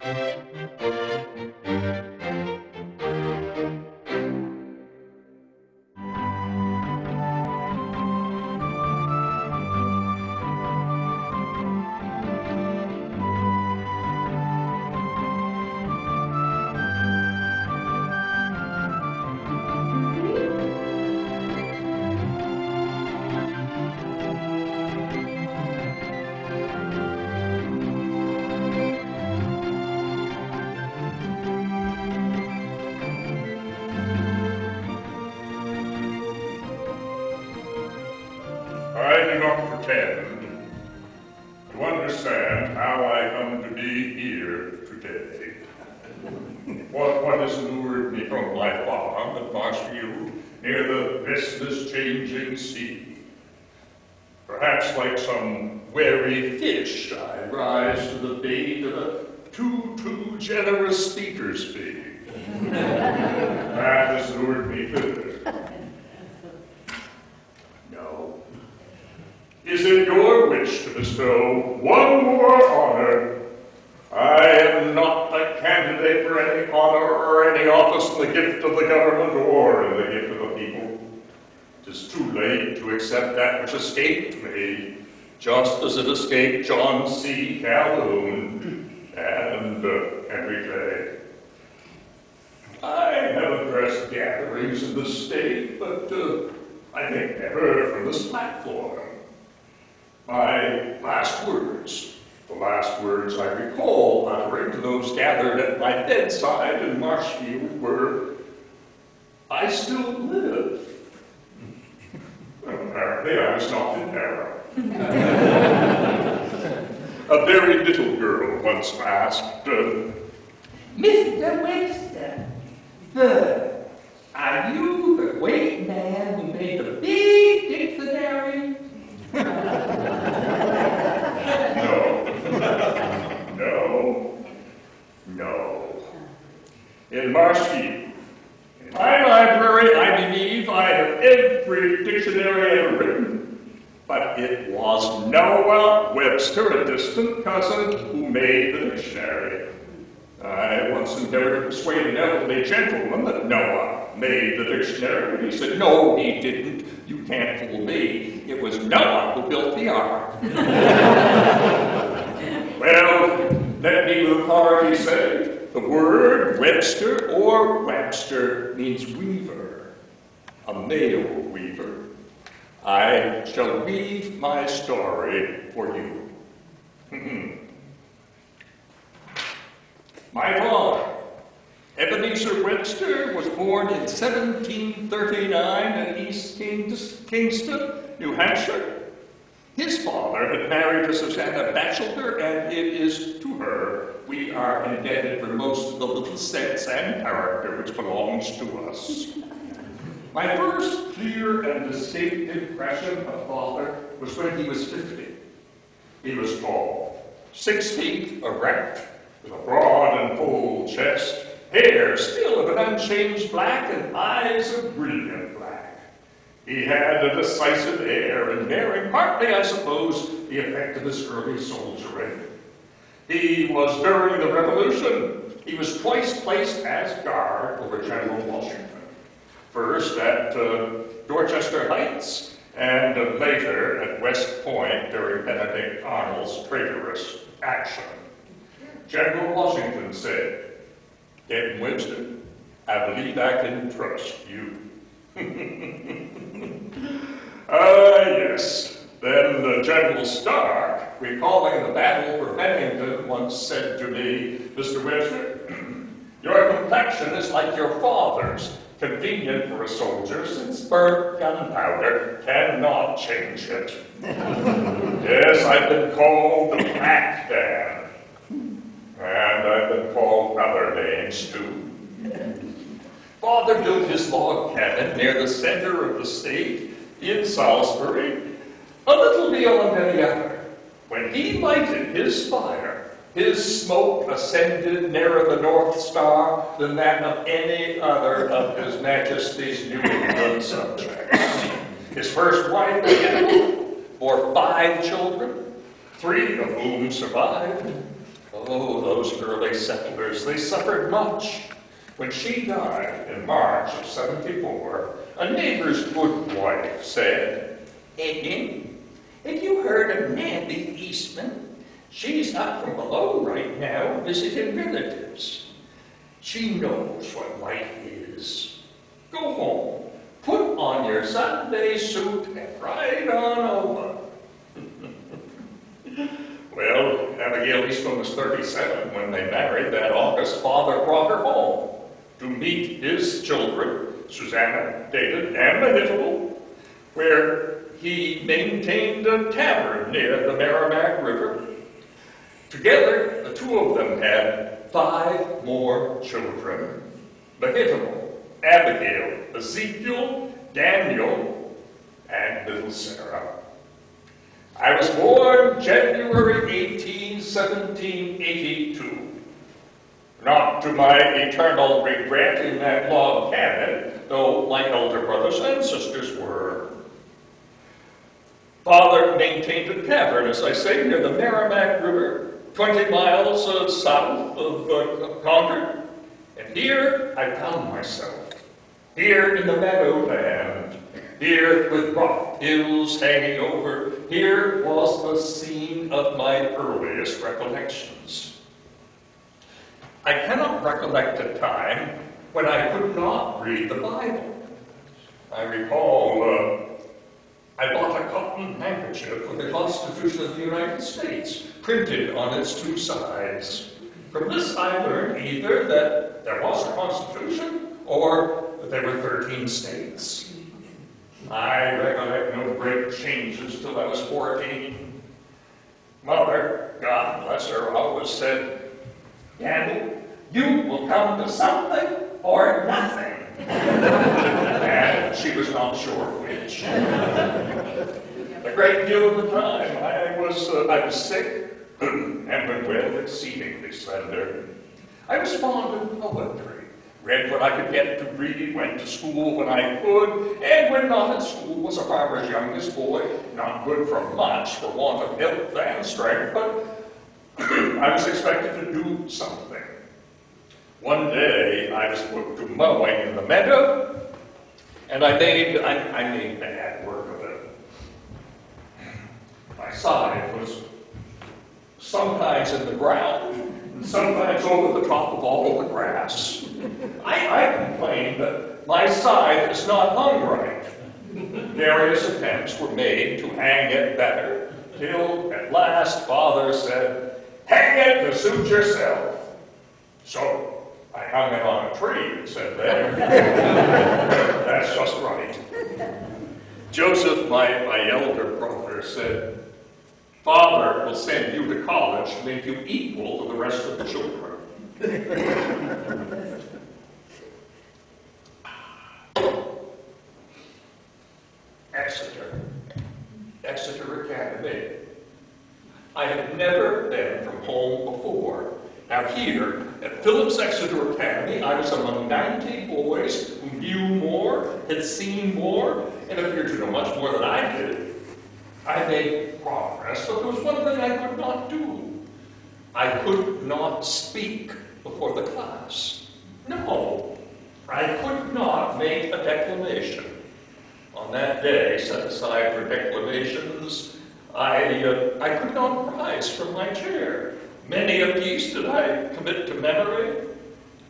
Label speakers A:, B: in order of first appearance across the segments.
A: I do not pretend to understand how I come to be here today. What has lured me from my farm at Marshfield near the restless changing sea? Perhaps like some wary fish, I rise to the bait of a too generous speaker's fee. That has lured me thither. No. Is it your wish to bestow one more honor? I am not a candidate for any honor or any office in the gift of the government or in the gift of the people. It is too late to accept that which escaped me, just as it escaped John C. Calhoun and Henry Clay. I have addressed gatherings in the state, but I think never from this platform. My last words, the last words I recall uttering to those gathered at my bedside in Marshfield were, "I still live." Apparently I was not in error. A very little girl once asked,
B: Mr. Webster, are you the great man who made the big dictionary?
A: No. In Marshfield, in my library, I believe I have every dictionary ever written, but it was Noah Webster, a distant cousin, who made the dictionary. I once endeavored to persuade an elderly gentleman that Noah made the dictionary. He said, "No, he didn't. You can't fool me. It was Noah who built the ark." Well, let me with authority say, the word Webster or Webster means weaver, a male weaver. I shall weave my story for you. My father, Ebenezer Webster, was born in 1739 in East Kingston, New Hampshire. His father had married a Susanna Batchelder, and it is to her we are indebted for most of the little sense and character which belongs to us. My first clear and distinct impression of father was when he was 50. He was tall, 6 feet erect, with a broad and full chest, hair still of an unchanged black, and eyes of brilliant black. He had a decisive air and bearing, partly, I suppose, the effect of his early soldiering. He was during the Revolution. He was twice placed as guard over General Washington. First at Dorchester Heights, and later at West Point during Benedict Arnold's traitorous action. General Washington said, "Captain Webster, I believe I can trust you." Yes. Then General Stark, recalling the battle for Bennington, once said to me, "Mr. Webster, your complexion is like your father's, convenient for a soldier, since burnt gunpowder cannot change it." Yes, I've been called the Black Dan. And I've been called other names, too. Father built his log cabin near the center of the state in Salisbury, a little beyond any other. When he lighted his fire, his smoke ascended nearer the North Star than that of any other of His Majesty's New England subjects. His first wife bore 5 children, 3 of whom survived. Oh, those early settlers, they suffered much. When she died in March of '74, a neighbor's good wife said, "Eddie, have you heard of Nabby Eastman? She's up from below right now visiting relatives. She knows what life is. Go home, put on your Sunday suit, and ride on over." Well, Abigail Eastman was 37 when they married that August. Father brought her home to meet his children, Susanna, David, and Mahitable, where he maintained a tavern near the Merrimack River. Together, the two of them had 5 more children: Mahitable, Abigail, Ezekiel, Daniel, and little Sarah. I was born January 18, 1782. Not to my eternal regret in that log cabin, though my elder brothers and sisters were. Father maintained a tavern, as I say, near the Merrimack River, 20 miles south of Concord. And here I found myself, here in the meadowland, here with rough hills hanging over. Here was the scene of my earliest recollections. I cannot recollect a time when I could not read the Bible. I recall I bought a cotton handkerchief with the Constitution of the United States printed on its 2 sides. From this I learned either that there was a Constitution or that there were 13 states. I recollect no great changes till I was 14. Mother, God bless her, always said, "Daniel, you will come to something or nothing." And she was not sure which. A great deal of the time I was sick and when well exceedingly slender. I was fond of poetry. Read what I could get to read, went to school when I could, and when not at school was a farmer's youngest boy, not good for much for want of health and strength, but I was expected to do something. One day I was put to mowing in the meadow, and I made bad work of it. My side was sometimes in the ground, and sometimes over the top of all the grass. I complained that my scythe is not hung right. Various attempts were made to hang it better, till at last Father said, "Hang it to suit yourself." So I hung it on a tree and said, "There, that's just right." Joseph, my elder brother, said, "Father will send you to college to make you equal to the rest of the children." Exeter Academy. I had never been from home before. Now here, at Phillips Exeter Academy, I was among 90 boys who knew more, had seen more, and appeared to know much more than I did. I made progress, but there was one thing I could not do. I could not speak before the class. No, I could not make a declamation. On that day, set aside for declamations, I could not rise from my chair. Many a piece did I commit to memory,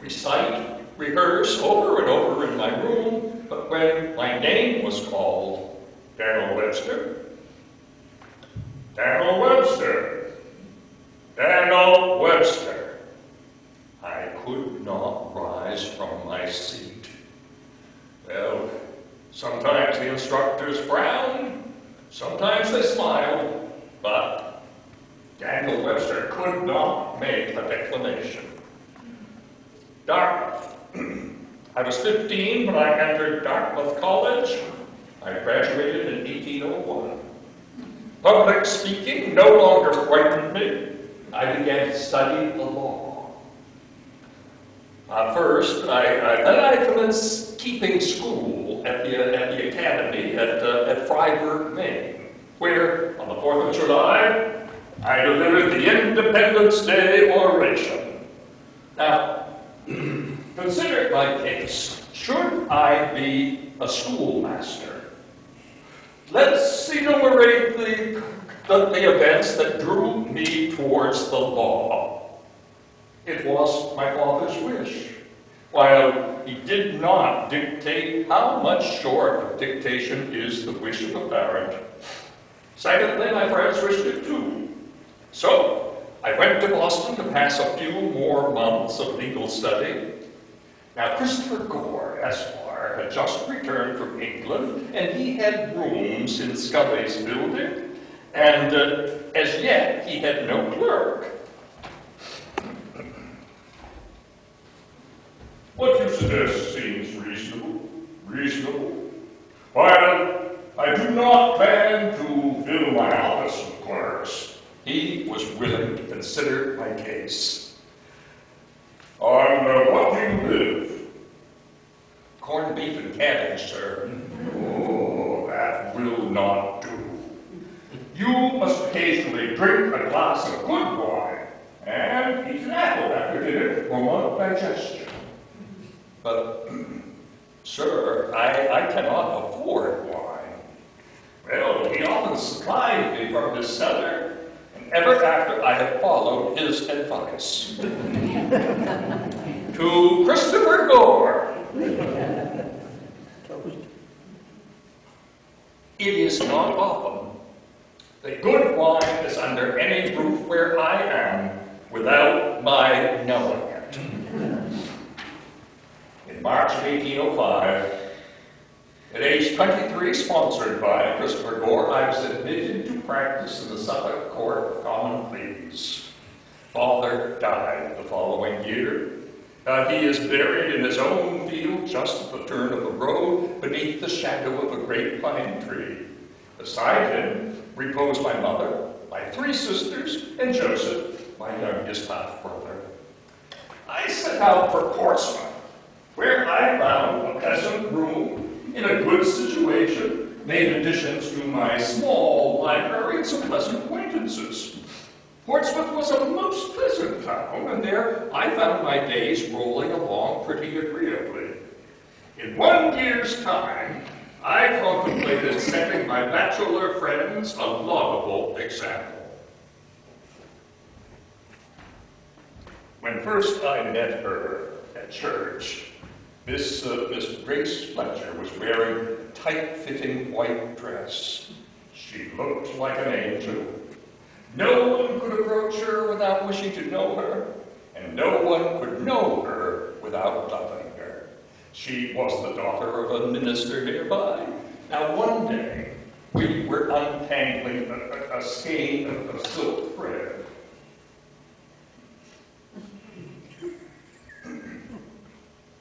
A: recite, rehearse over and over in my room, but when my name was called, Daniel Webster, Daniel Webster, Daniel Webster, I could not rise from my seat. Well, sometimes the instructors frowned, sometimes they smiled, but Daniel Webster could not make a declamation. Dartmouth. I was 15 when I entered Dartmouth College. I graduated in 1801. Public speaking no longer frightened me. I began to study the law. First, I commenced keeping school at the academy at Freiburg, Maine, where on the 4th of July, I delivered the Independence Day oration. Now, consider my case. Should I be a schoolmaster? Let's enumerate the events that drew me towards the law. It was my father's wish. While he did not dictate, how much short of dictation is the wish of a parent? Secondly, my friends wished it too. So, I went to Boston to pass a few more months of legal study. Now, Christopher Gore, Esquire, had just returned from England, and he had rooms in Scully's building, and as yet, he had no clerk. What you suggest seems reasonable. Reasonable? While I do not plan to fill my office with clerks, he was willing to consider my case. On what do you live? Corned beef and cabbage, sir. Oh, that will not do. You must occasionally drink a glass of good wine and eat an apple after dinner for more digestion. But, sir, I cannot afford wine. Well, he often supplied me from his cellar, and ever after I have followed his advice. To Christopher Gore. It is not often that good wine is under any roof where I am without my knowing it. In March of 1805, at age 23, sponsored by Christopher Gore, I was admitted to practice in the Suffolk Court of Common Pleas. Father died the following year. He is buried in his own field just at the turn of the road beneath the shadow of a great pine tree. Beside him repose my mother, my 3 sisters, and Joseph, my youngest half-brother. I set out for Portsmouth, where I found a pleasant room in a good situation, made additions to my small library and some pleasant acquaintances. Portsmouth was a most pleasant town, and there I found my days rolling along pretty agreeably. In 1 year's time, I contemplated setting my bachelor friends a laudable example. When first I met her at church, Miss Grace Fletcher was wearing a tight-fitting white dress. She looked like an angel. No one could approach her without wishing to know her, and no one could know her without loving her. She was the daughter of a minister nearby. Now one day, we were untangling a skein of silk thread.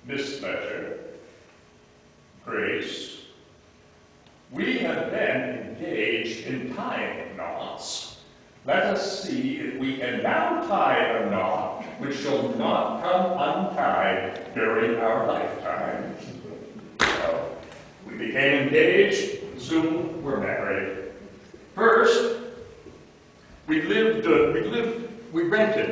A: Miss Fletcher, Grace, we have been engaged in tying knots. Let us see if we can now tie a knot which shall not come untied during our lifetime. Well, we became engaged, soon were married. First, we rented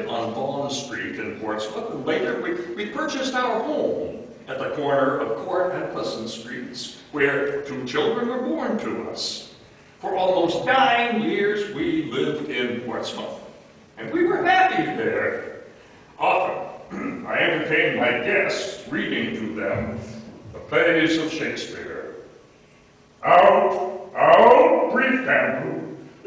A: on Vaughan Street in Portsmouth, and later we purchased our home at the corner of Court and Pleasant Streets, where 2 children were born to us. For almost 9 years we lived in Portsmouth, and we were happy there. Often I entertained my guests reading to them the plays of Shakespeare. Out, brief candle,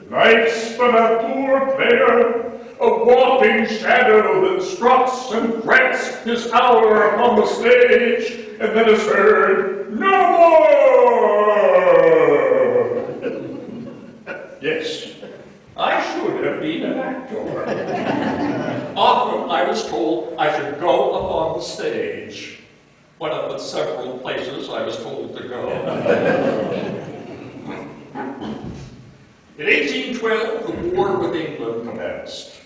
A: night's but a poor player, a walking shadow that struts and frets his hour upon the stage, and then is heard no more. Yes, I should have been an actor. Often I was told I should go upon the stage, one of the several places I was told to go. In 1812, the war with England commenced.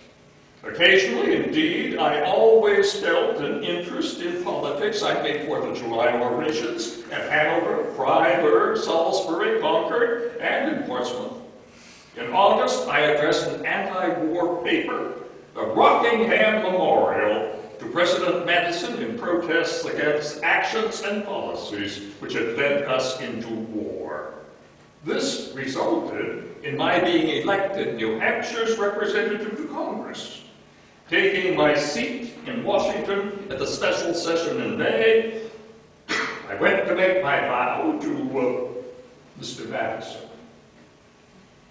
A: Occasionally, indeed, I always felt an interest in politics. I made 4th of July orations at Hanover, Freiburg, Salisbury, Concord, and in Portsmouth. In August, I addressed an anti-war paper, the Rockingham Memorial, to President Madison in protests against actions and policies which had led us into war. This resulted in my being elected New Hampshire's representative to Congress. Taking my seat in Washington at the special session in May, I went to make my vow to Mr. Madison.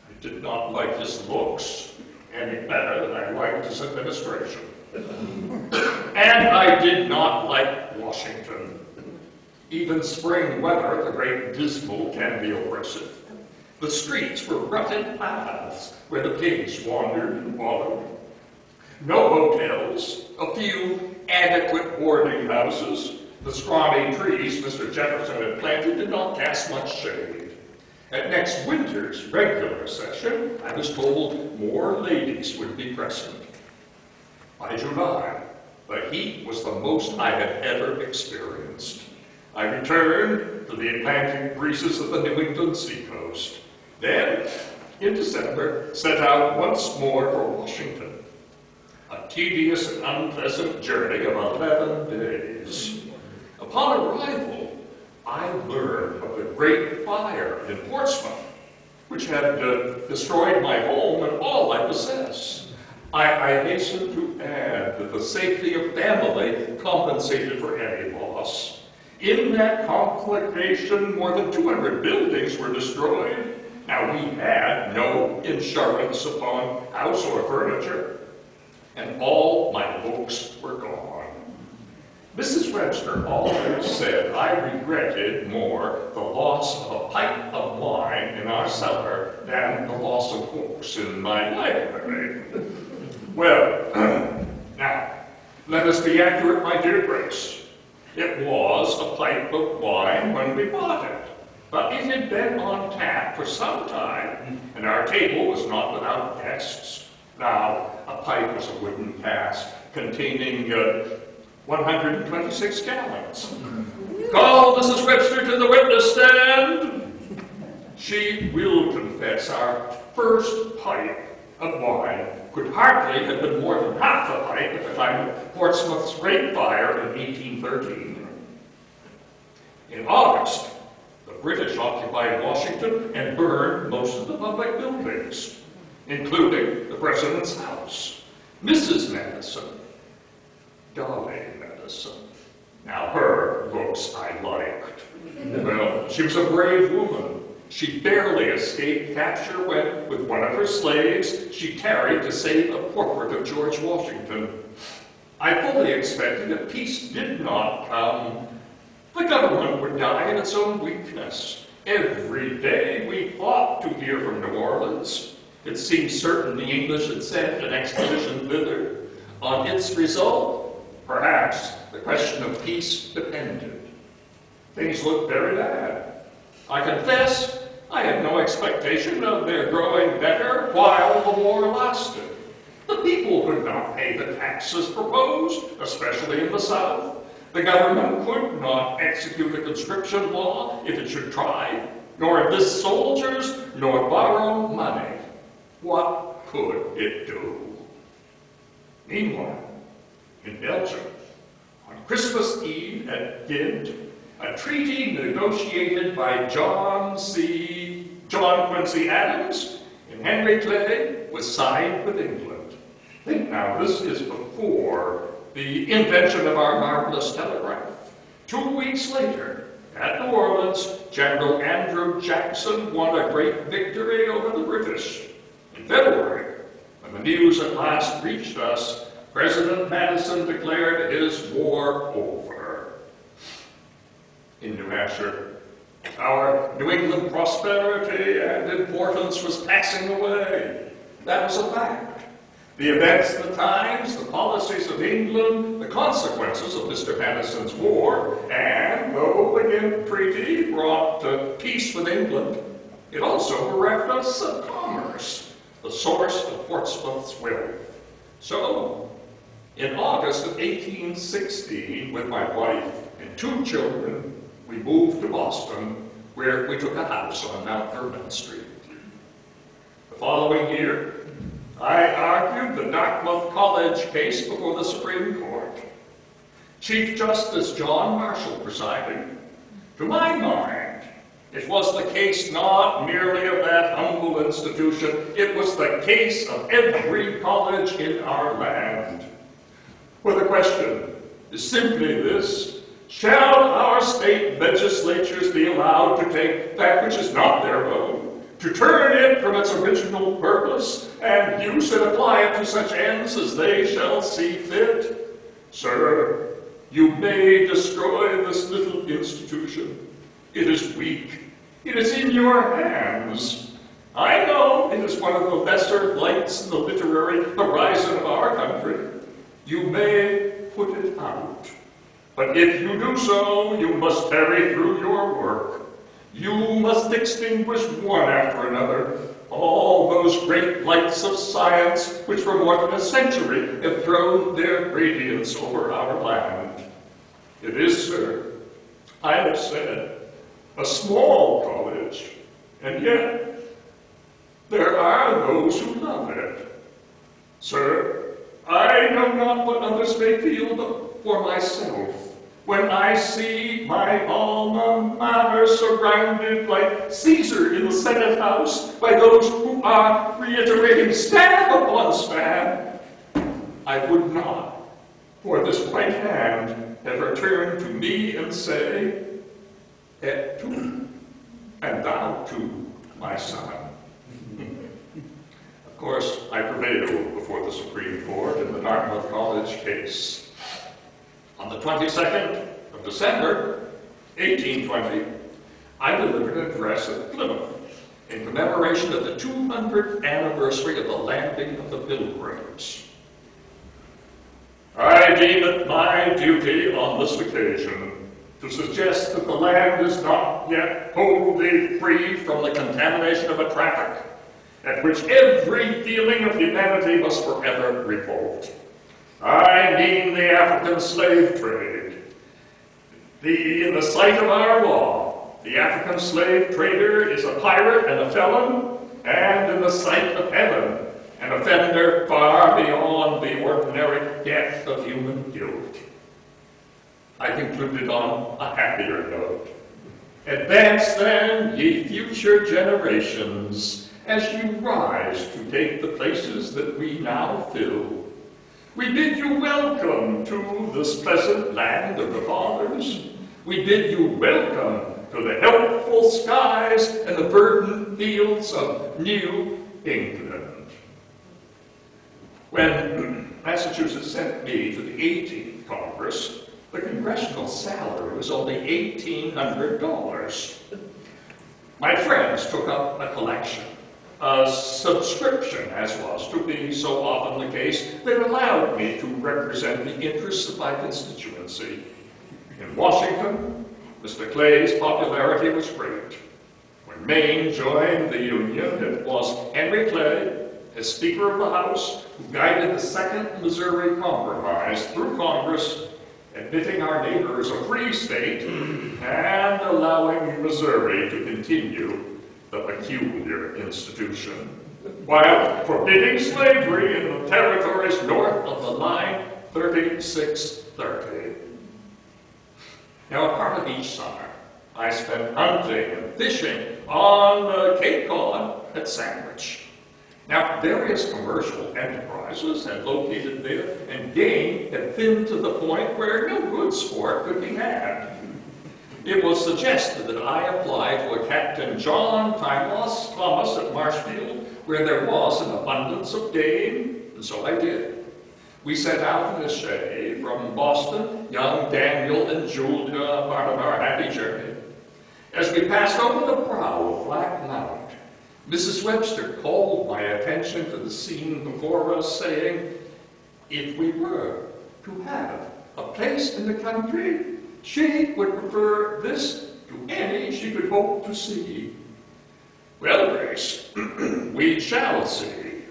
A: I did not like his looks any better than I liked his administration. And I did not like Washington. Even spring weather, the great dismal, can be oppressive. The streets were rutted paths where the pigs wandered and wallowed. No hotels, a few adequate boarding houses. The scrawny trees Mr. Jefferson had planted did not cast much shade. At next winter's regular session, I was told more ladies would be present. By July, the heat was the most I had ever experienced. I returned to the Atlantic breezes of the New England seacoast. Then, in December, set out once more for Washington. A tedious and unpleasant journey of 11 days. Upon arrival, I learned of the great fire in Portsmouth, which had destroyed my home and all I possess. I hasten to add that the safety of family compensated for any loss. In that conflagration, more than 200 buildings were destroyed. Now, we had no insurance upon house or furniture, and all my books were gone. Mrs. Webster always said I regretted more the loss of a pint of wine in our cellar than the loss of books in my library. Well, now, let us be accurate, my dear Grace. It was a pipe of wine when we bought it, but it had been on tap for some time, and our table was not without guests. Now, a pipe was a wooden cask containing 126 gallons. Call Mrs. Webster to the witness stand. She will confess our first pipe of wine could hardly have been more than half a pipe at the time of Portsmouth's Great Fire in 1813. In August, the British occupied Washington and burned most of the public buildings, including the President's house. Mrs. Madison, Dolly Madison. Now, her looks I liked. Well, she was a brave woman. She barely escaped capture when, with one of her slaves, she tarried to save a portrait of George Washington. I fully expected if peace did not come, the government would die in its own weakness. Every day we fought to hear from New Orleans. It seemed certain the English had sent an expedition thither. On its result, perhaps the question of peace depended. Things looked very bad. I confess, I had no expectation of their growing better while the war lasted. The people could not pay the taxes proposed, especially in the South. The government could not execute a conscription law if it should try, nor enlist soldiers, nor borrow money. What could it do? Meanwhile, in Belgium, on Christmas Eve at Ghent, a treaty negotiated by John Quincy Adams and Henry Clay was signed with England. Think now, this is before the invention of our marvelous telegraph. 2 weeks later, at New Orleans, General Andrew Jackson won a great victory over the British. In February, when the news at last reached us, President Madison declared his war over. In New Hampshire, our New England prosperity and importance was passing away. That was a fact. The events of the times, the policies of England, the consequences of Mr. Madison's war, and though the Ghent Treaty brought peace with England, it also bereft us of commerce, the source of Portsmouth's wealth. So, in August of 1816, with my wife and 2 children, we moved to Boston, where we took a house on Mount Vernon Street. The following year, I argued the Dartmouth College case before the Supreme Court. Chief Justice John Marshall presiding. To my mind, it was the case not merely of that humble institution, it was the case of every college in our land. For the question is simply this: shall our state legislatures be allowed to take that which is not their own, to turn it from its original purpose, and use and apply it to such ends as they shall see fit? Sir, you may destroy this little institution. It is weak. It is in your hands. I know it is one of the lesser lights in the literary horizon of our country. You may put it out. But if you do so, you must carry through your work. You must extinguish one after another all those great lights of science which for more than a century have thrown their radiance over our land. It is, sir, I have said, a small college, and yet there are those who love it. Sir, I know not what others may feel, but for myself, when I see my alma mater surrounded like Caesar in the Senate House by those who are reiterating stab upon stab, I would not, for this right hand, ever turn to me and say, "Et tu, and thou too, my son." Of course, I prevailed before the Supreme Court in the Dartmouth College case. On the 22nd of December, 1820, I delivered an address at Plymouth in commemoration of the 200th anniversary of the landing of the Pilgrims. I deem it my duty on this occasion to suggest that the land is not yet wholly free from the contamination of a traffic at which every feeling of humanity must forever revolt. I mean the African slave trade. In the sight of our law, the African slave trader is a pirate and a felon, and in the sight of heaven, an offender far beyond the ordinary depth of human guilt. I concluded on a happier note. Advance then, ye future generations, as you rise to take the places that we now fill. We bid you welcome to this pleasant land of the fathers. We bid you welcome to the healthful skies and the verdant fields of New England. When Massachusetts sent me to the 18th Congress, the congressional salary was only $1,800. My friends took up a collection, a subscription, as was to be so often the case, that allowed me to represent the interests of my constituency. In Washington, Mr. Clay's popularity was great. When Maine joined the Union, it was Henry Clay, as Speaker of the House, who guided the Second Missouri Compromise through Congress, admitting our neighbors a free state and allowing Missouri to continue the peculiar institution, while forbidding slavery in the territories north of the line 3630. Now, a part of each summer, I spent hunting and fishing on the Cape Cod at Sandwich. Now, various commercial enterprises had located there, and game had thinned to the point where no good sport could be had. It was suggested that I apply to a Captain John Thomas at Marshfield, where there was an abundance of game, and so I did. We set out in a shay from Boston, young Daniel and Julia, part of our happy journey. As we passed over the brow of Black Mount, Mrs. Webster called my attention to the scene before us, saying, if we were to have a place in the country, she would prefer this to any she could hope to see. Well, Grace, we shall see.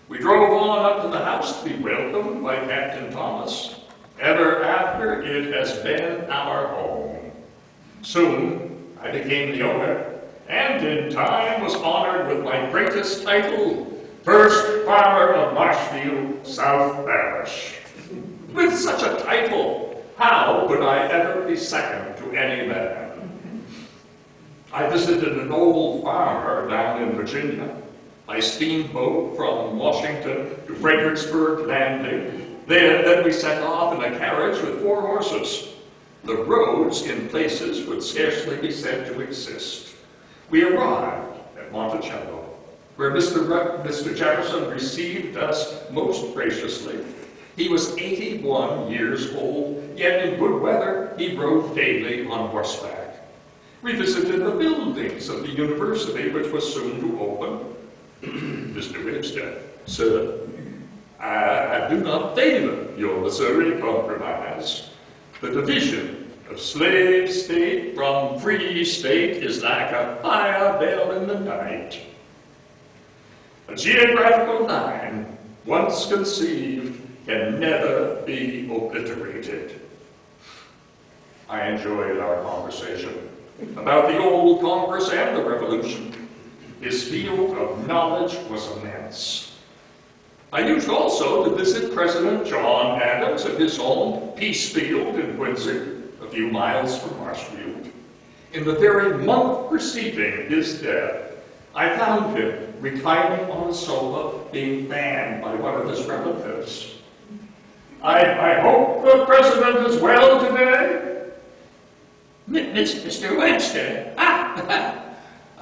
A: We drove on up to the house to be welcomed by Captain Thomas. Ever after, it has been our home. Soon, I became the owner, and in time was honored with my greatest title, First Farmer of Marshfield, South Parish. With such a title, how could I ever be second to any man? I visited an old farmer down in Virginia by steamboat from Washington to Fredericksburg Landing. Then we set off in a carriage with 4 horses. The roads in places would scarcely be said to exist. We arrived at Monticello, where Mr. Jefferson received us most graciously. He was 81 years old, yet in good weather he rode daily on horseback. We visited the buildings of the university, which was soon to open. Mr. Webster, sir, I do not favor your Missouri Compromise. The division of slave state from free state is like a fire bell in the night. A geographical line, once conceived, can never be obliterated. I enjoyed our conversation about the old Congress and the Revolution. His field of knowledge was immense. I used also to visit President John Adams at his home, Peacefield in Quincy, a few miles from Marshfield. In the very month preceding his death, I found him reclining on a sofa, being fanned by one of his relatives. I hope the President is well today?
B: Mr. Webster,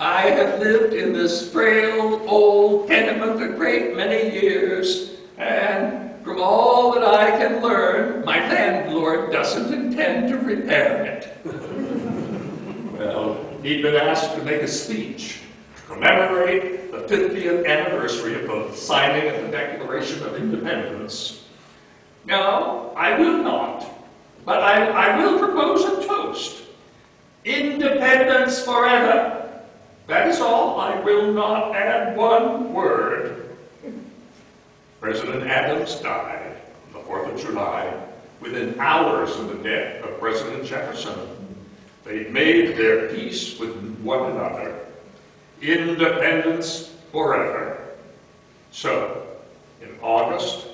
B: I have lived in this frail old tenement a great many years, and from all that I can learn, my landlord doesn't intend to repair it.
A: Well, he'd been asked to make a speech to commemorate the 50th anniversary of the signing of the Declaration of Independence. No, I will not, but I will propose a toast. Independence forever. That is all. I will not add one word. President Adams died on the 4th of July, within hours of the death of President Jefferson. They made their peace with one another. Independence forever. So, in August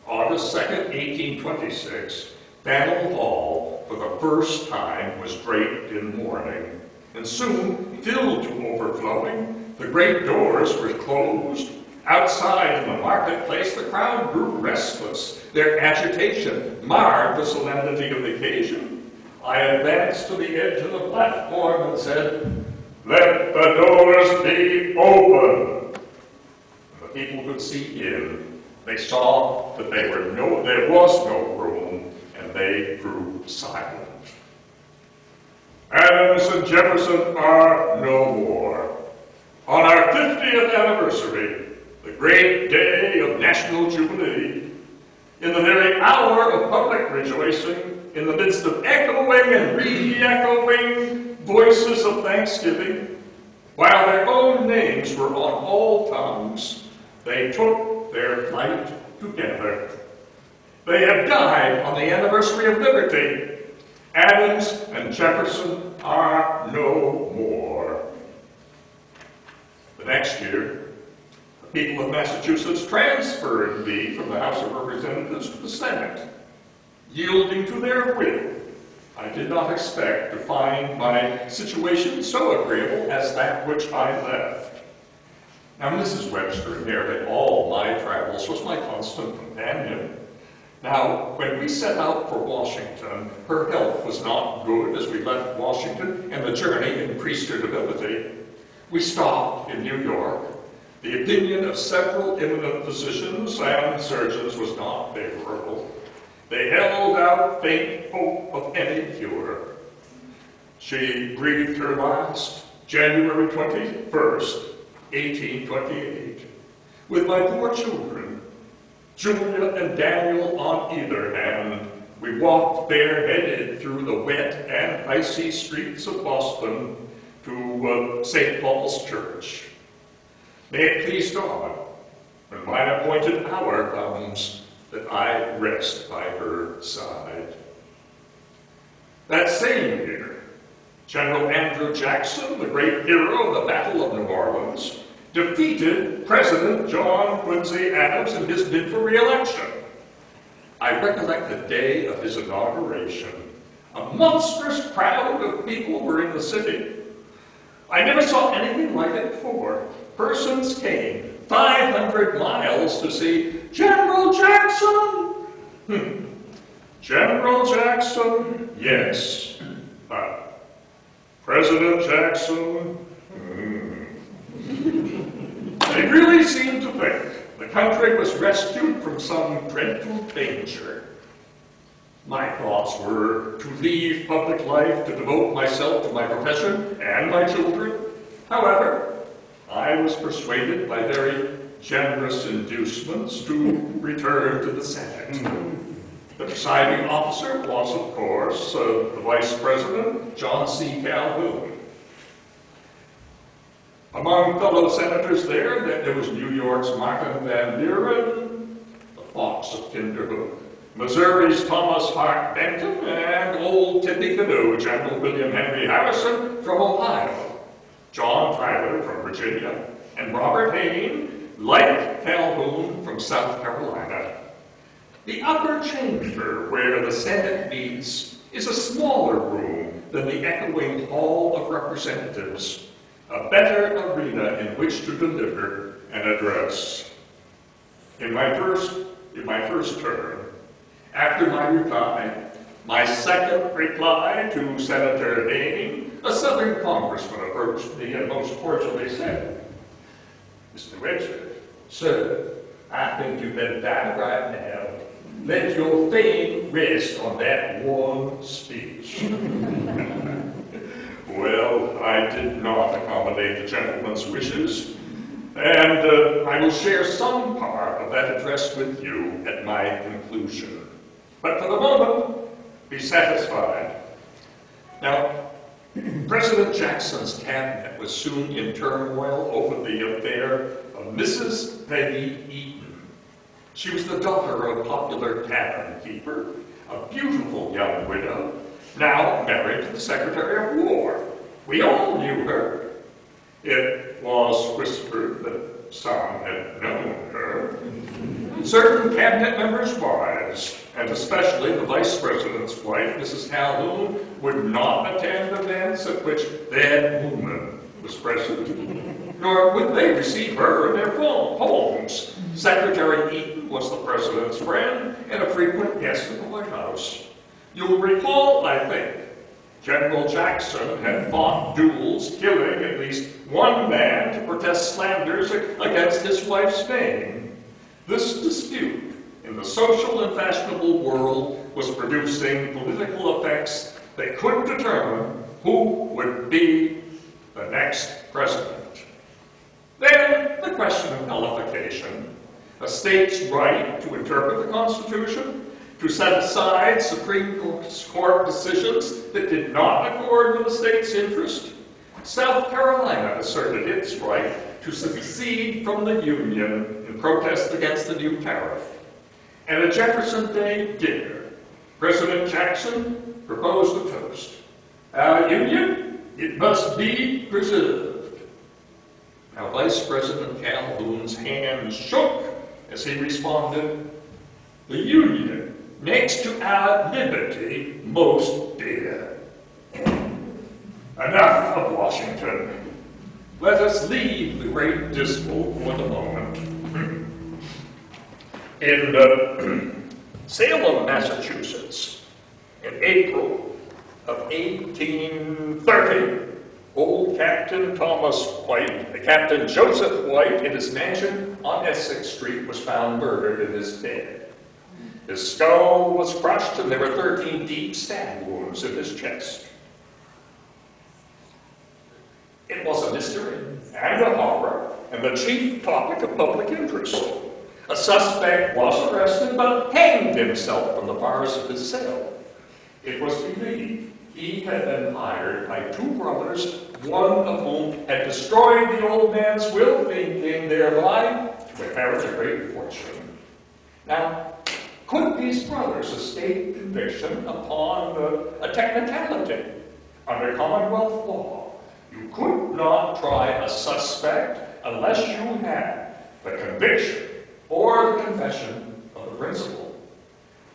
A: 2nd, 1826, Faneuil Hall, for the first time, was draped in mourning, and soon filled to overflowing. The great doors were closed. Outside in the marketplace, the crowd grew restless. Their agitation marred the solemnity of the occasion. I advanced to the edge of the platform and said, "Let the doors be open." The people could see in. They saw that there was no room, and they grew silent. Adams and Jefferson are no more. On our 50th anniversary, the great day of national jubilee, in the very hour of public rejoicing, in the midst of echoing and re-echoing voices of thanksgiving, while their own names were on all tongues, they took their flight together. They have died on the anniversary of liberty. Adams and Jefferson are no more. The next year, the people of Massachusetts transferred me from the House of Representatives to the Senate. Yielding to their will, I did not expect to find my situation so agreeable as that which I left. Now, Mrs. Webster inherited all my travels, was my constant companion. Now, when we set out for Washington, her health was not good as we left Washington, and the journey increased her debility. We stopped in New York. The opinion of several eminent physicians and surgeons was not favorable. They held out faint hope of any cure. She breathed her last January 21st, 1828, with my 4 children, Julia and Daniel on either hand. We walked bareheaded through the wet and icy streets of Boston to St. Paul's Church. May it please God, when my appointed hour comes, that I rest by her side. That same year, General Andrew Jackson, the great hero of the Battle of New Orleans, defeated President John Quincy Adams in his bid for re-election. I recollect the day of his inauguration. A monstrous crowd of people were in the city. I never saw anything like it before. Persons came 500 miles to see General Jackson. General Jackson, yes. President Jackson, They really seemed to think the country was rescued from some dreadful danger. My thoughts were to leave public life to devote myself to my profession and my children. However, I was persuaded by very generous inducements to return to the Senate. The presiding officer was, of course, the Vice President, John C. Calhoun. Among fellow senators there was New York's Martin Van Buren, the Fox of Kinderhook, Missouri's Thomas Hart Benton, and old Tippecanoe, General William Henry Harrison from Ohio, John Tyler from Virginia, and Robert Hayne, like Calhoun, from South Carolina. The upper chamber where the Senate meets is a smaller room than the echoing Hall of Representatives, a better arena in which to deliver an address. In my first term, after my reply, my second reply to Senator Hayne, a Southern congressman approached me and most cordially said, "Mr. Webster, sir, I think you better die right now. Let your fame rest on that one speech." Well, I did not accommodate the gentleman's wishes, and I will share some part of that address with you at my conclusion. But for the moment, be satisfied. Now, President Jackson's cabinet was soon in turmoil over the affair of Mrs. Peggy Eaton. She was the daughter of a popular tavern keeper, a beautiful young widow, now married to the Secretary of War. We all knew her. It was whispered that some had known her. Certain cabinet members' wives, and especially the Vice President's wife, Mrs. Calhoun, would not attend events at which that woman was present, nor would they receive her in their homes. Secretary Eaton was the President's friend and a frequent guest at the White House. You'll recall, I think, General Jackson had fought duels, killing at least one man to protest slanders against his wife's fame. This dispute in the social and fashionable world was producing political effects that could determine who would be the next president. Then the question of nullification, a state's right to interpret the Constitution, to set aside Supreme Court decisions that did not accord with the state's interest. South Carolina asserted its right to secede from the Union in protest against the new tariff. At a Jefferson Day dinner, President Jackson proposed a toast. Our Union, it must be preserved. Now, Vice President Calhoun's hand shook as he responded, "The Union, next to our liberty, most dear." Enough of Washington. Let us leave the great dismal for the moment. In Salem, Massachusetts, in April of 1830, old Captain Captain Joseph White, in his mansion on Essex Street, was found murdered in his bed. His skull was crushed, and there were 13 deep stab wounds in his chest. It was a mystery and a horror, and the chief topic of public interest. A suspect was arrested, but hanged himself from the bars of his cell. It was believed he had been hired by two brothers, one of whom had destroyed the old man's will, thinking thereby to inherit a great fortune. Now, could these brothers escape conviction upon a technicality? Under Commonwealth law, you could not try a suspect unless you had the conviction or the confession of the principal.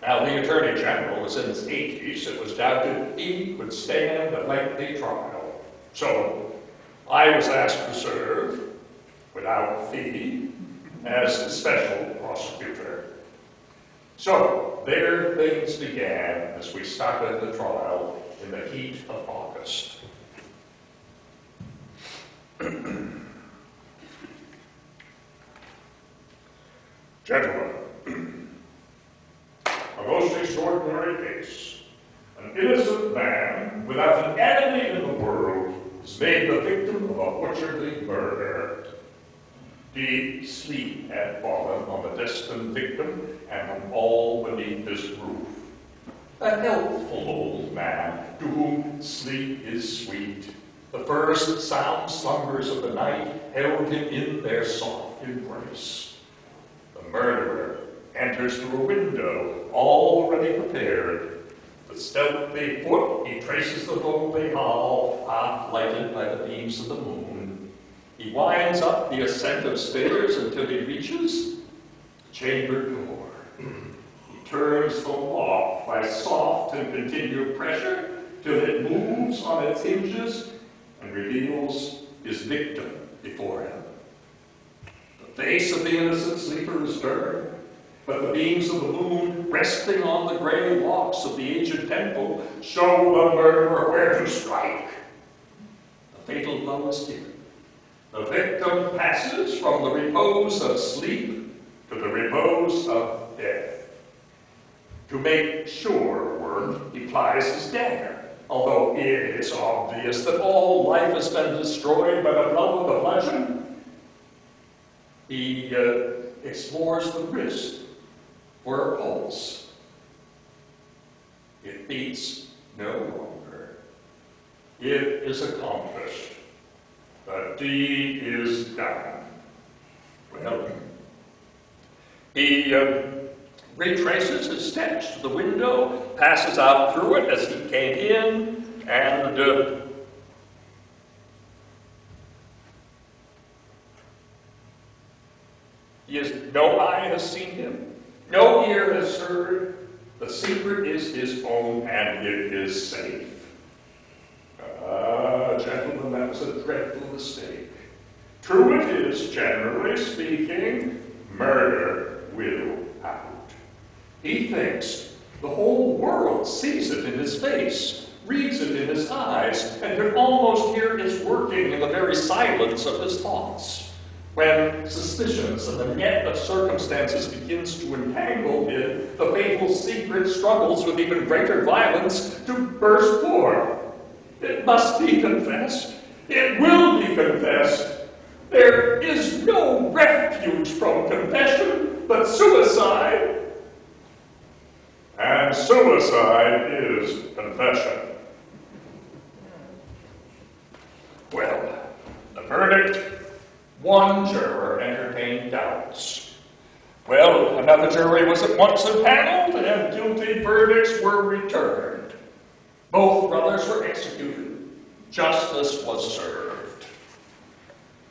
A: Now, the Attorney General was in his 80s. It was doubted he could stand a lengthy trial. So, I was asked to serve, without fee, as the special prosecutor. So, there things began as we started the trial in the heat of August. Gentlemen, a most extraordinary case. An innocent man, without an enemy in the world, is made the victim of a butcherly murder. Deep sleep had fallen on the destined victim and on all beneath his roof. A healthful old man to whom sleep is sweet. The first sound slumbers of the night held him in their soft embrace. The murderer enters through a window, already prepared. With stealthy foot, he traces the lonely hall, half lighted by the beams of the moon. He winds up the ascent of stairs until he reaches the chamber door. He turns the lock by soft and continued pressure till it moves on its hinges and reveals his victim before him. The face of the innocent sleeper is stern, but the beams of the moon, resting on the gray locks of the aged temple, show the murderer where to strike. The fatal blow is given. The victim passes from the repose of sleep to the repose of death. To make sure work, he plies his dagger, although it is obvious that all life has been destroyed by the blow of the bludgeon. He explores the wrist for a pulse. It beats no longer. It is accomplished. The deed is done. Well, he retraces his steps to the window, passes out through it as he came in, and no eye has seen him, no ear has heard. The secret is his own, and it is safe. Gentlemen, that was a dreadful mistake. True it is, generally speaking, murder will out. He thinks the whole world sees it in his face, reads it in his eyes, and can almost hear its working in the very silence of his thoughts. When suspicions and the net of circumstances begins to entangle him, the fatal secret struggles with even greater violence to burst forth. It must be confessed. It will be confessed. There is no refuge from confession but suicide. And suicide is confession. Well, the verdict. One juror entertained doubts. Well, another jury was at once impaneled, and guilty verdicts were returned. Both brothers were executed. Justice was served.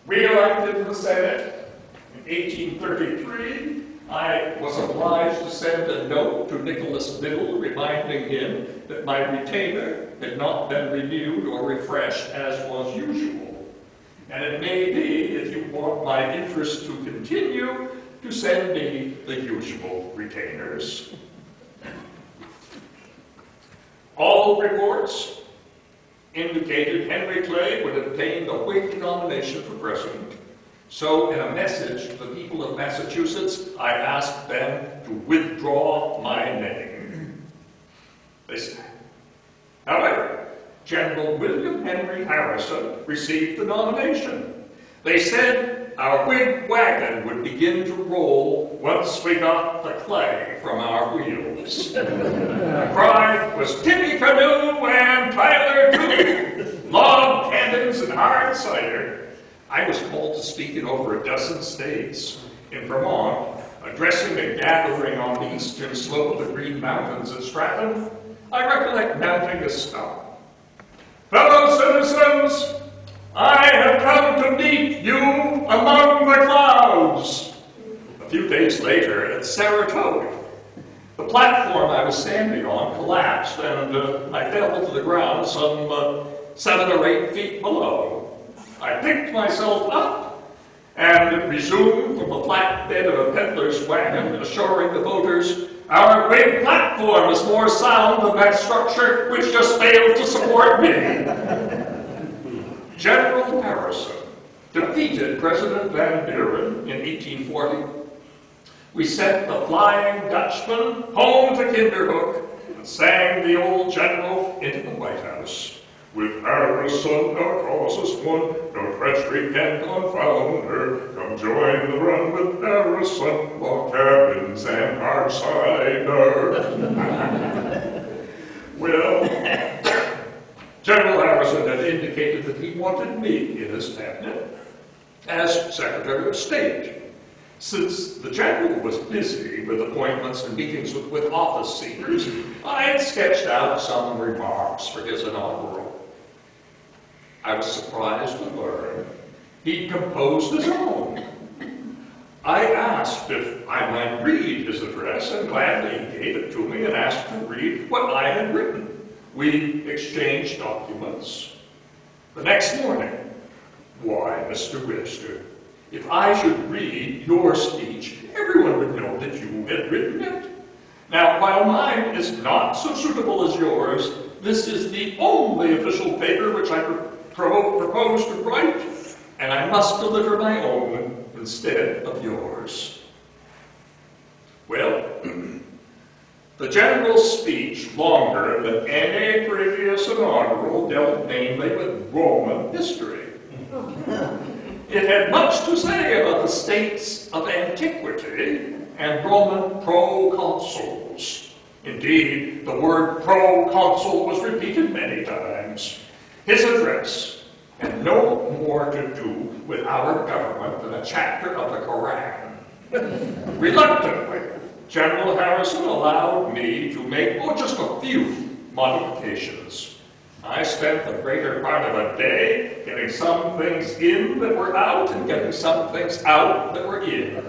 A: Re-elected to the Senate in 1833, I was obliged to send a note to Nicholas Biddle reminding him that my retainer had not been renewed or refreshed as was usual. And it may be, if you want my interest to continue, to send me the usual retainers. All reports indicated Henry Clay would obtain the Whig nomination for president. So in a message to the people of Massachusetts, I asked them to withdraw my name. They said, however, General William Henry Harrison received the nomination. They said our Whig wagon would begin to roll once we got the clay from our wheels. The cry was Timmy Canoe and Tyler too, log cannons and hard cider. I was called to speak in over a dozen states. In Vermont, addressing a gathering on the eastern slope of the Green Mountains at Stratton, I recollect mounting a stump. Fellow citizens, I have come to meet you among the clouds. A few days later at Saratoga, the platform I was standing on collapsed and I fell to the ground some 7 or 8 feet below. I picked myself up and resumed from the flat bed of a peddler's wagon, assuring the voters, our great platform is more sound than that structure which just failed to support me. General Harrison defeated President Van Buren in 1840. We sent the Flying Dutchman home to Kinderhook and sang the old general into the White House. With Harrison our cause is won, no treachery can confound her. Come join the run with Harrison, log cabins and hard cider. Well, General Harrison had indicated that he wanted me in his cabinet as Secretary of State. Since the general was busy with appointments and meetings with office seekers, I had sketched out some remarks for his inaugural. I was surprised to learn he'd composed his own. I asked if I might read his address, and gladly he gave it to me and asked to read what I had written. We exchanged documents. The next morning, why, Mr. Webster, if I should read your speech, everyone would know that you had written it. Now, while mine is not so suitable as yours, this is the only official paper which I propose to write, and I must deliver my own instead of yours. Well, the general's speech, longer than any previous inaugural, dealt mainly with Roman history. It had much to say about the states of antiquity and Roman proconsuls. Indeed, the word proconsul was repeated many times. His address had no more to do with our government than a chapter of the Koran. Reluctantly, General Harrison allowed me to make just a few modifications. I spent the greater part of a day getting some things in that were out and getting some things out that were in.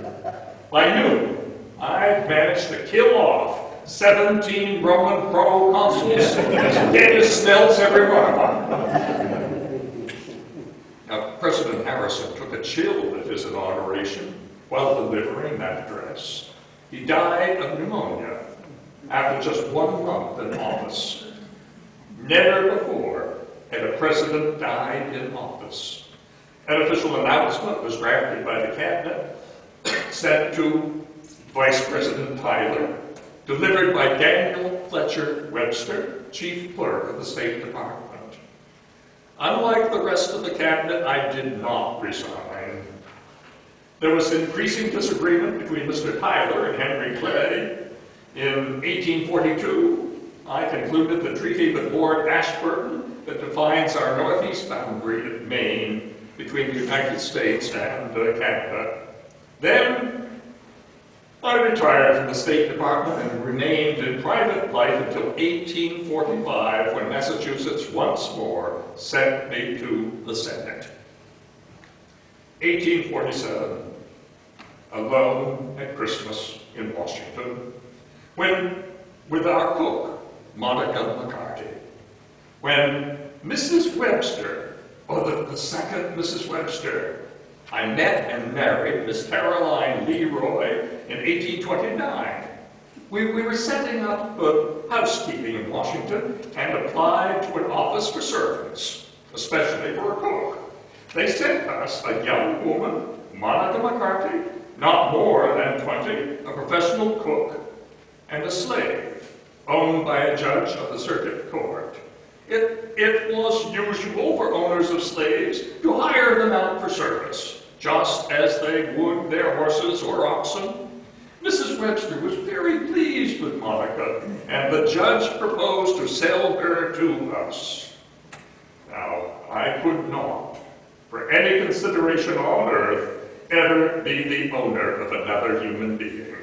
A: By noon, I managed to kill off 17 Roman proconsuls, as dead as smells every one of them. Now, President Harrison took a chill at his inauguration while delivering that address. He died of pneumonia after just 1 month in office. Never before had a president died in office. An official announcement was drafted by the cabinet, sent to Vice President Tyler, delivered by Daniel Fletcher Webster, Chief Clerk of the State Department. Unlike the rest of the cabinet, I did not resign. There was increasing disagreement between Mr. Tyler and Henry Clay. In 1842, I concluded the treaty with Lord Ashburton that defines our northeast boundary of Maine between the United States and Canada. Then, I retired from the State Department and remained in private life until 1845, when Massachusetts once more sent me to the Senate. 1847, alone at Christmas in Washington, when, with our cook, Monica McCarty, when Mrs. Webster, or the second Mrs. Webster, I met and married Miss Caroline Leroy in 1829. We were setting up housekeeping in Washington and applied to an office for servants, especially for a cook. They sent us a young woman, Monica McCarty, not more than 20, a professional cook, and a slave, owned by a judge of the circuit court. It was usual for owners of slaves to hire them out for service, just as they would their horses or oxen. Mrs. Webster was very pleased with Monica, and the judge proposed to sell her to us. Now, I could not, for any consideration on earth, ever be the owner of another human being.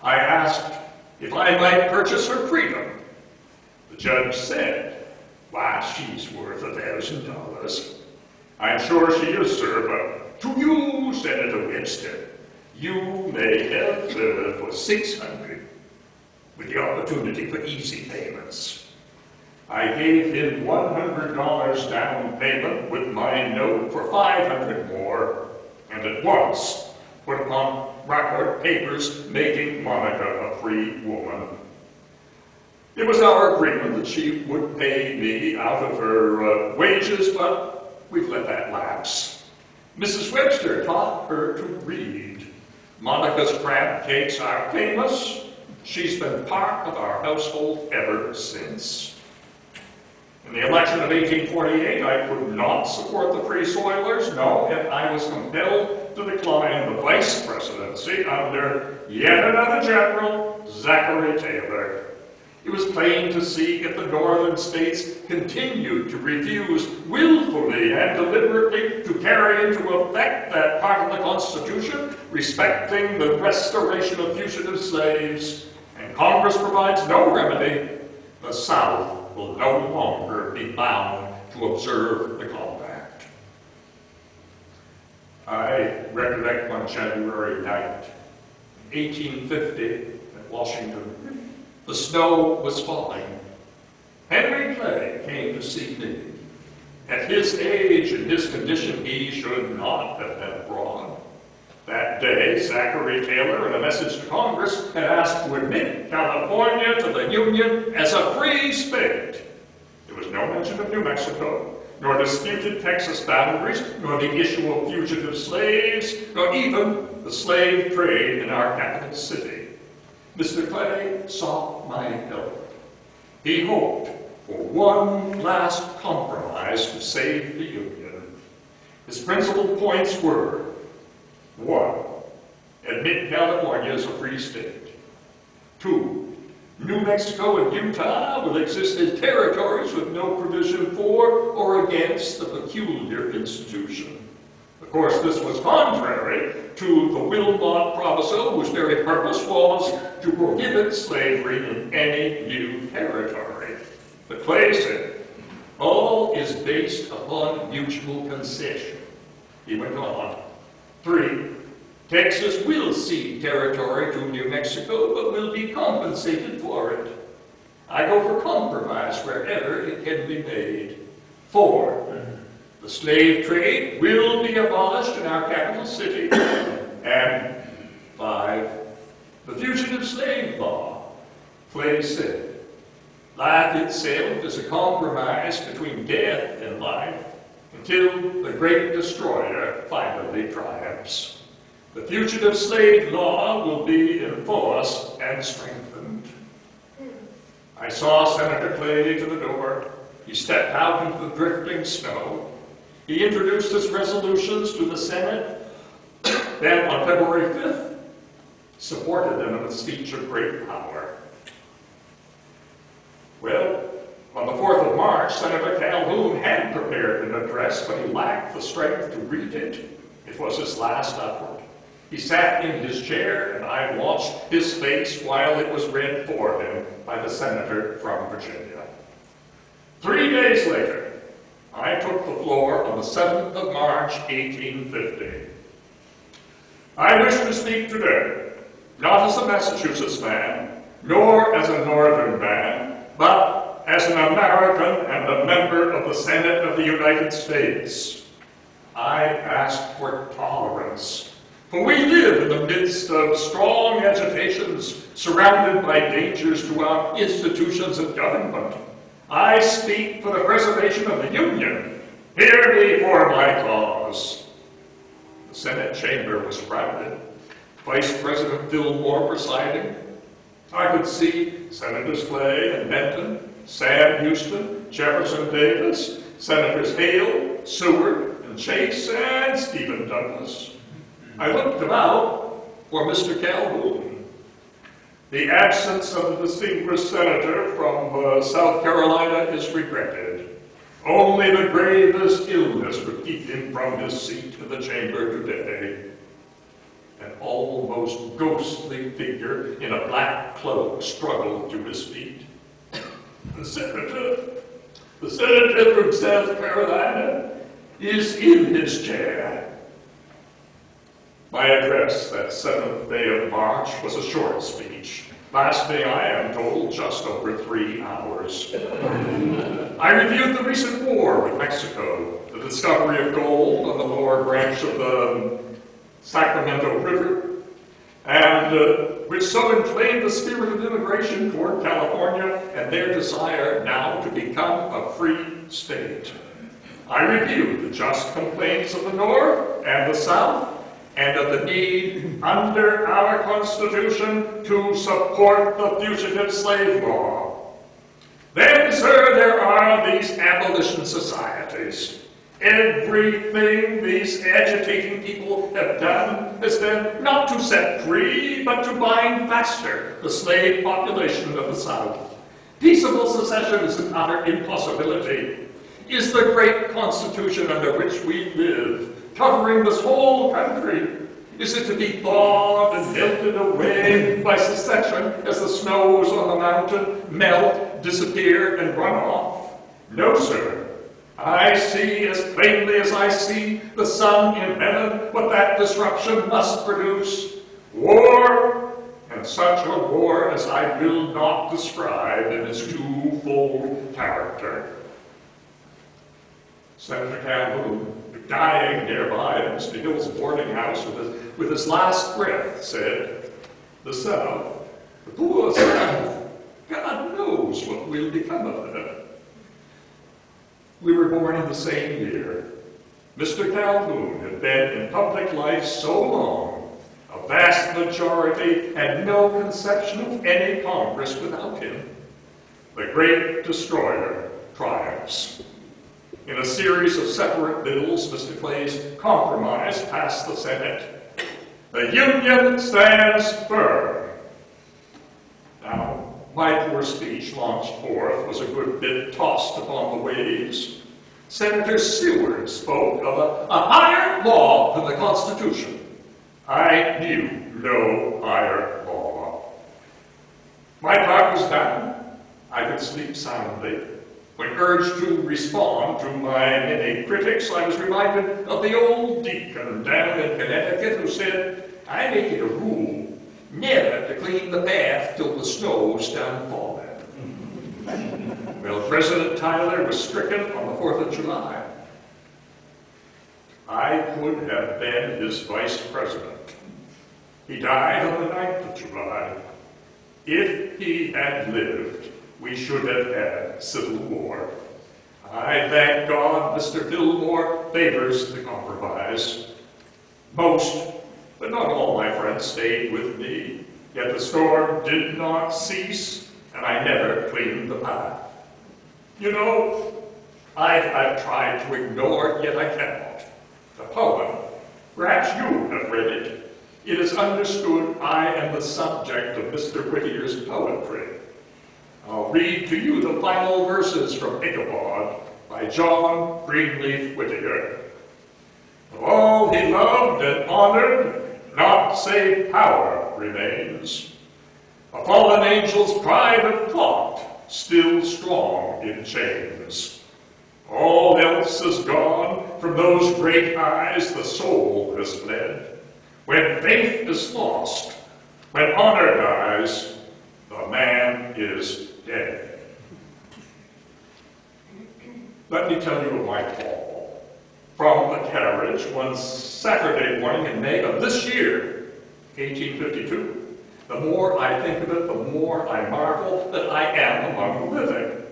A: I asked if I might purchase her freedom. The judge said, Why, she's worth $1,000. I'm sure she is, sir, but to you, Senator Webster, you may have her for $600 with the opportunity for easy payments. I gave him $100 down payment with my note for $500 more, and at once put upon record papers making Monica a free woman. It was our agreement that she would pay me out of her wages, but we've let that lapse. Mrs. Webster taught her to read. Monica's crab cakes are famous. She's been part of our household ever since. In the election of 1848, I could not support the Free Soilers, no, and I was compelled to decline the vice presidency under yet another general, Zachary Taylor. It was plain to see if the northern states continued to refuse willfully and deliberately to carry into effect that part of the Constitution respecting the restoration of fugitive slaves, and Congress provides no remedy, the South will no longer be bound to observe the compact. I recollect one January night, 1850, at Washington. The snow was falling. Henry Clay came to see me. At his age and his condition, he should not have been abroad. That day, Zachary Taylor, in a message to Congress, had asked to admit California to the Union as a free state. There was no mention of New Mexico, nor disputed Texas boundaries, nor the issue of fugitive slaves, nor even the slave trade in our capital city. Mr. Clay sought my help. He hoped for one last compromise to save the Union. His principal points were: 1. Admit California as a free state. 2. New Mexico and Utah will exist as territories with no provision for or against the peculiar institution. Of course, this was contrary to the Wilmot Proviso, whose very purpose was to prohibit slavery in any new territory. But Clay said, all is based upon mutual concession. He went on. 3. Texas will cede territory to New Mexico, but will be compensated for it. I go for compromise wherever it can be made. 4. The slave trade will be abolished in our capital city. And 5. The fugitive slave law. Clay said, life itself is a compromise between death and life until the great destroyer finally triumphs. The fugitive slave law will be enforced and strengthened. I saw Senator Clay to the door. He stepped out into the drifting snow. He introduced his resolutions to the Senate. Then, on February 5th, supported them in a speech of great power. Well, on the 4th of March, Senator Calhoun had prepared an address, but he lacked the strength to read it. It was his last effort. He sat in his chair, and I watched his face while it was read for him by the senator from Virginia. 3 days later, I took the floor on the 7th of March, 1850. I wish to speak today, not as a Massachusetts man, nor as a Northern man, but as an American and a member of the Senate of the United States. I ask for tolerance, for we live in the midst of strong agitations surrounded by dangers to our institutions of government. I speak for the preservation of the Union. Hear me for my cause. The Senate chamber was crowded. Vice President Fillmore presiding. I could see Senators Clay and Benton, Sam Houston, Jefferson Davis, Senators Hale, Seward, and Chase, and Stephen Douglas. I looked about for Mr. Calhoun. The absence of the distinguished senator from South Carolina is regretted. Only the gravest illness would keep him from his seat in the chamber today. An almost ghostly figure in a black cloak struggled to his feet. The senator The senator from South Carolina is in his chair. My address that 7th day of March was a short speech, lasting, I am told, just over 3 hours. I reviewed the recent war with Mexico, the discovery of gold on the lower branch of the Sacramento River, and which so inflamed the spirit of immigration toward California and their desire now to become a free state. I reviewed the just complaints of the North and the South, and of the need under our Constitution to support the fugitive slave law. Then, sir, there are these abolition societies. Everything these agitating people have done has been not to set free, but to bind faster the slave population of the South. Peaceable secession is an utter impossibility. Is the great Constitution under which we live, covering this whole country, is it to be thawed and melted away by secession as the snows on the mountain melt, disappear, and run off? No, sir. I see as plainly as I see the sun in heaven what that disruption must produce. War, and such a war as I will not describe in its twofold character. Senator Calhoun, dying nearby at Mr. Hill's boarding house with his last breath, said, "The South, the poor South, God knows what will become of them." We were born in the same year. Mr. Calhoun had been in public life so long, a vast majority had no conception of any Congress without him. The great destroyer triumphs. In a series of separate bills, Mr. Clay's compromise passed the Senate. The Union stands firm. Now, my poor speech launched forth was a good bit tossed upon the waves. Senator Seward spoke of a higher law than the Constitution. I knew no higher law. My part was done. I could sleep soundly. When urged to respond to my many critics, I was reminded of the old deacon down in Connecticut who said, "I make it a rule never to clean the path till the snow's done falling." Well, President Tyler was stricken on the 4th of July. I could have been his vice president. He died on the 9th of July. If he had lived, we should have had civil war. I thank God Mr. Fillmore favors the compromise. Most, but not all my friends stayed with me, yet the storm did not cease, and I never cleaned the path. You know, I've tried to ignore, yet I cannot. The poem, perhaps you have read it. It is understood I am the subject of Mr. Whittier's poetry. I'll read to you the final verses from Ichabod by John Greenleaf Whittier. Of all he loved and honored, not save power remains. A fallen angel's pride of thought, still strong in chains. All else is gone, from those great eyes the soul has fled. When faith is lost, when honor dies, the man is dead. Let me tell you of my fall from a carriage one Saturday morning in May of this year, 1852. The more I think of it, the more I marvel that I am among the living.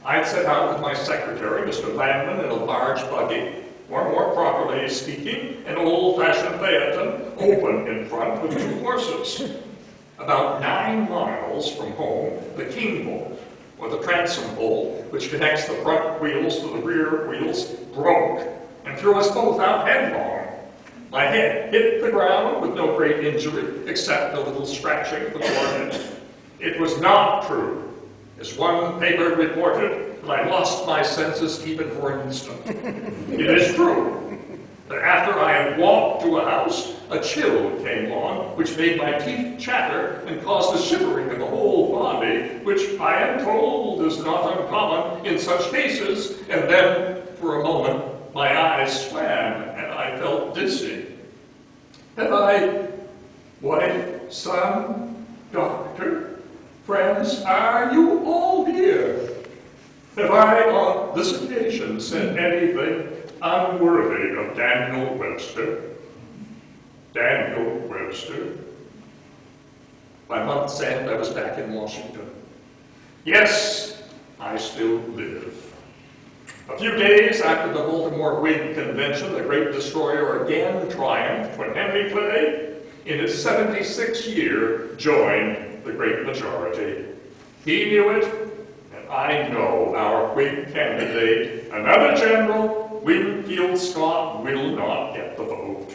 A: I had set out with my secretary, Mr. Landman, in a large buggy, or more properly speaking, an old-fashioned phaeton, open in front with 2 horses. About 9 miles from home, the king bolt, or the transom bolt, which connects the front wheels to the rear wheels, broke and threw us both out headlong. My head hit the ground with no great injury, except a little scratching at the forehead. It was not true, as one paper reported, that I lost my senses even for an instant. It is true. But after I had walked to a house, a chill came on, which made my teeth chatter and caused a shivering of the whole body, which I am told is not uncommon in such cases. And then, for a moment, my eyes swam and I felt dizzy. Have I, wife, son, doctor, friends, are you all here? Have I, on this occasion, said anything unworthy of Daniel Webster? Daniel Webster. By month's end, I was back in Washington. Yes, I still live. A few days after the Baltimore Whig Convention, the great destroyer again triumphed when Henry Clay, in his 76th year, joined the great majority. He knew it, and I know our Whig candidate, another general, Winfield Scott, will not get the vote.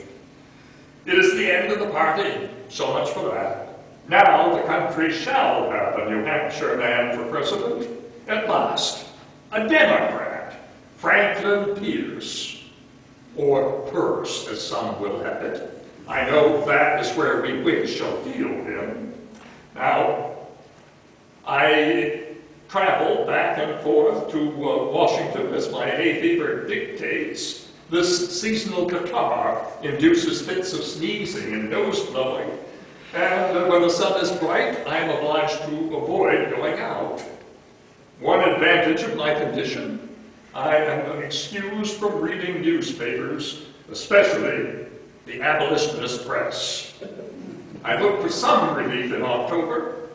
A: It is the end of the party, so much for that. Now the country shall have a New Hampshire man for president. At last, a Democrat, Franklin Pierce, or Peirce, as some will have it. I know that is where we Whigs shall field him. Now, I travel back and forth to Washington as my hay fever dictates. This seasonal catarrh induces fits of sneezing and nose blowing, and when the sun is bright, I am obliged to avoid going out. One advantage of my condition, I am excused from reading newspapers, especially the abolitionist press. I look for some relief in October.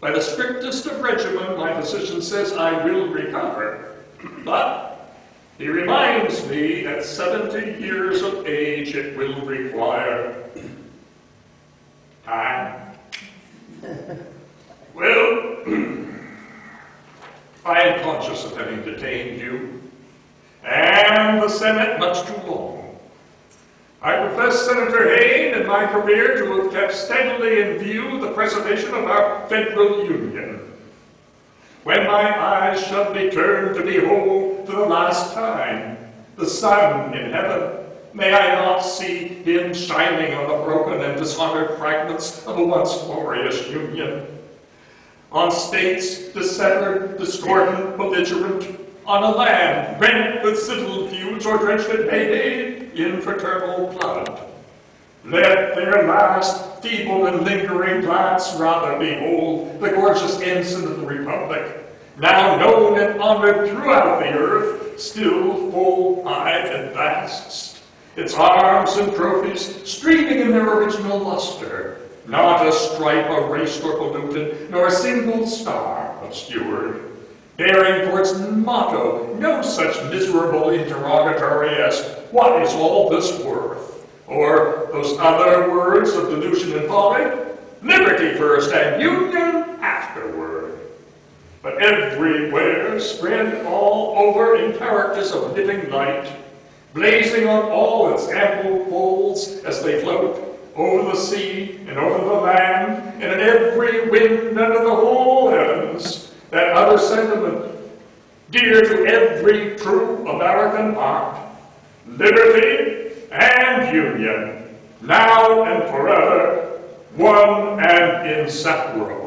A: By the strictest of regimen, my physician says I will recover. But he reminds me at 70 years of age it will require time. Well, I am conscious of having detained you, and the Senate much too long. I profess, Senator Hayne, in my career to have kept steadily in view the preservation of our federal union. When my eyes shall be turned to behold for the last time the sun in heaven, may I not see him shining on the broken and dishonored fragments of a once glorious union, on states dissevered, discordant, belligerent, on a land rent with civil feuds or drenched in in fraternal blood. Let their last feeble and lingering glance rather behold the gorgeous ensign of the Republic, now known and honored throughout the earth, still full high and vast, its arms and trophies streaming in their original luster, not a stripe erased or polluted, nor a single star obscured, bearing for its motto no such miserable interrogatory as, "What is all this worth?" or those other words of delusion and folly, "Liberty first and union afterward." But everywhere, spread all over in characters of living light, blazing on all its ample folds as they float over the sea and over the land, and in every wind under the whole heavens, that other sentiment, dear to every true American heart, liberty and union, now and forever, one and inseparable.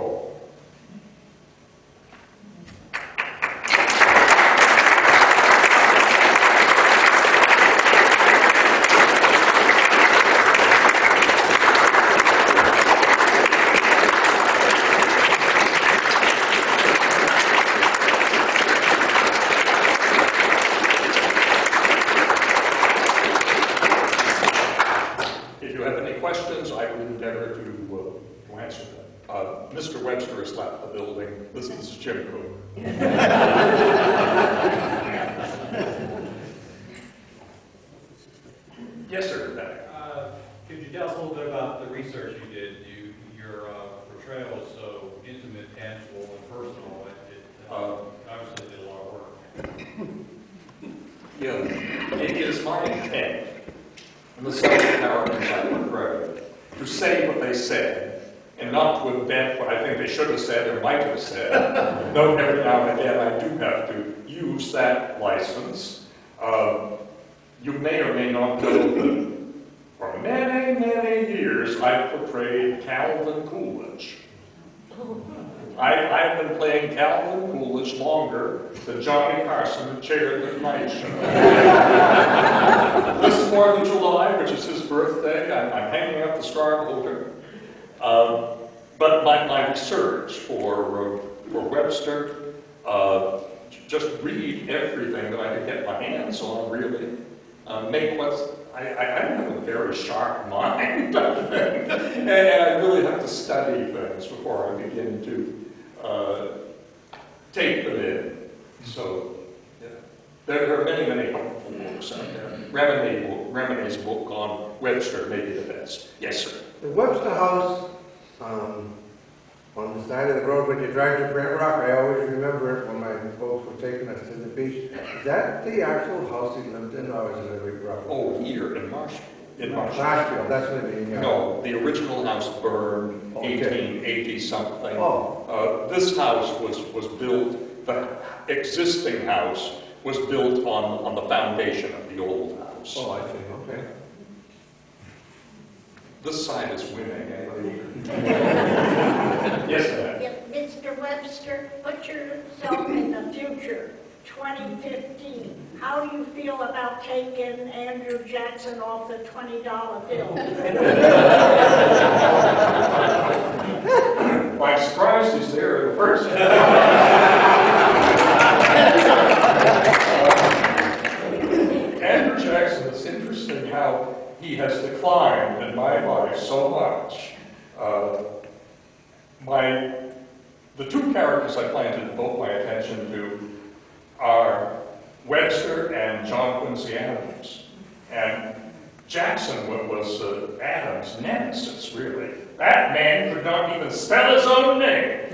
A: Mr. Webster has left the building. This is Jim Cook. Yes, sir, Rebecca.
C: Could you tell us a little bit about the research you did? Your portrayal is so intimate, tangible, and personal. It obviously did a lot of work.
A: Yeah, it is my intent, and the subject characters I portray, to say what they said, and not to invent what I think they should have said or might have said. Though every now and again I do have to use that license. You may or may not know that for many, many years I portrayed Calvin Coolidge. I've been playing Calvin Coolidge longer than Johnny Carson had chaired the Tonight Show. This 4th of July, which is his birthday, I'm hanging up the Star Holder. But my research for Webster, just read everything that I could get my hands on, really. Make what's, I have a very sharp mind, and I really have to study things before I begin to take them in. So, yeah. There are many, many helpful books out there. Remini's book on Webster may be the best. Yes, sir.
D: The Webster House, on the side of the road when you drive to Brent Rock, I always remember it when my folks were taking us to the beach. Is that the actual house he lived in, or is it a big rock?
A: Oh, here in Marshall. In Marshall.
D: Marshall, that's what I mean. Yeah.
A: No, the original house burned 1880 something.
D: Oh.
A: This house was built, the existing house was built on the foundation of the old house.
D: Oh, I see, okay.
A: This side is winning, eh? Yes, ma'am.
E: Yeah, Mr. Webster, put yourself in the future, 2015. How do you feel about taking Andrew Jackson off the $20 bill?
A: Well, I'm surprised he's there at the first. Andrew Jackson, it's interesting how he has declined in my life so much. The two characters I plan to devote my attention to are Webster and John Quincy Adams. And Jackson was Adams' nemesis, really. That man could not even spell his own name.